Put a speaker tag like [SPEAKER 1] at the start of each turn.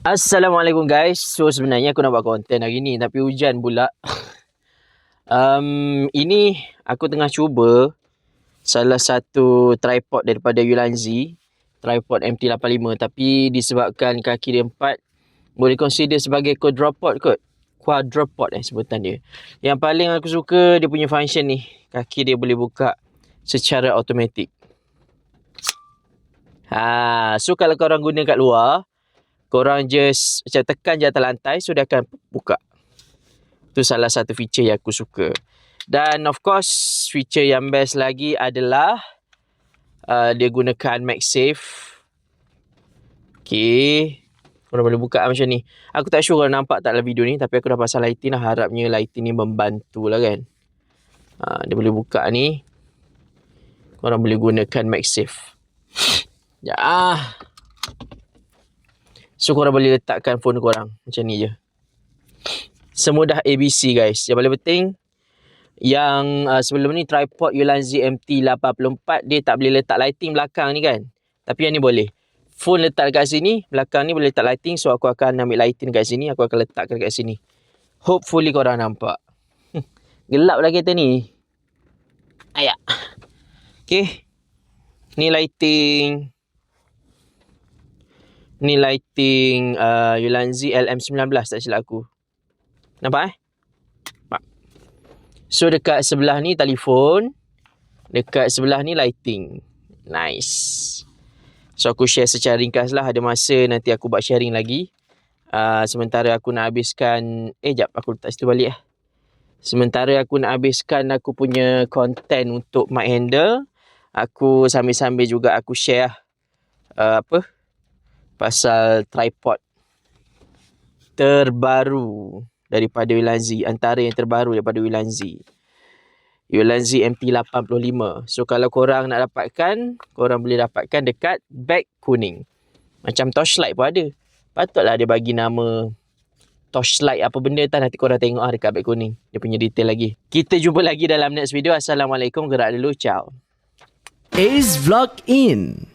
[SPEAKER 1] Assalamualaikum guys. So sebenarnya aku nak buat konten hari ni tapi hujan pula. Ini aku tengah cuba salah satu tripod daripada Ulanzi, tripod MT85, tapi disebabkan kaki dia 4, boleh consider sebagai quadrupod sebutan dia. Yang paling aku suka dia punya function ni, kaki dia boleh buka secara automatik. So kalau korang guna kat luar, korang just macam tekan je atas lantai, so dia akan buka. Itu salah satu feature yang aku suka. Dan of course, feature yang best lagi adalah dia gunakan MagSafe. Okay, korang boleh buka macam ni. Aku tak sure korang nampak tak dalam video ni, tapi aku dah pasang lighting lah. Harapnya lighting ni membantu lah kan. Dia boleh buka ni. Korang boleh gunakan MagSafe. So korang boleh letakkan phone korang macam ni je. Semudah ABC guys. Yang paling penting, yang sebelum ni tripod Ulanzi MT84, dia tak boleh letak lighting belakang ni kan. Tapi yang ni boleh. Phone letak dekat sini, belakang ni boleh letak lighting. So aku akan ambil lighting dekat sini, aku akan letakkan dekat sini. Hopefully korang nampak. Gelap lah kereta ni. Ayak. Okay. Ni lighting. Ni lighting Ulanzi LM19 tak silap aku. Nampak So dekat sebelah ni telefon, dekat sebelah ni lighting. Nice. So aku share secara ringkas lah. Ada masa nanti aku buat sharing lagi. Sementara aku nak habiskan jap aku letak situ balik . Sementara aku nak habiskan aku punya konten untuk mic handle, aku sambil-sambil juga aku share pasal tripod terbaru daripada Ulanzi, antara yang terbaru daripada Ulanzi MT85. So kalau korang nak dapatkan, korang boleh dapatkan dekat beg kuning. Macam torchlight pun ada. Patutlah dia bagi nama torchlight apa benda tak, nanti korang tengok dekat beg kuning. Dia punya detail lagi. Kita jumpa lagi dalam next video. Assalamualaikum. Gerak dulu. Ciao.
[SPEAKER 2] Ace Vlog In.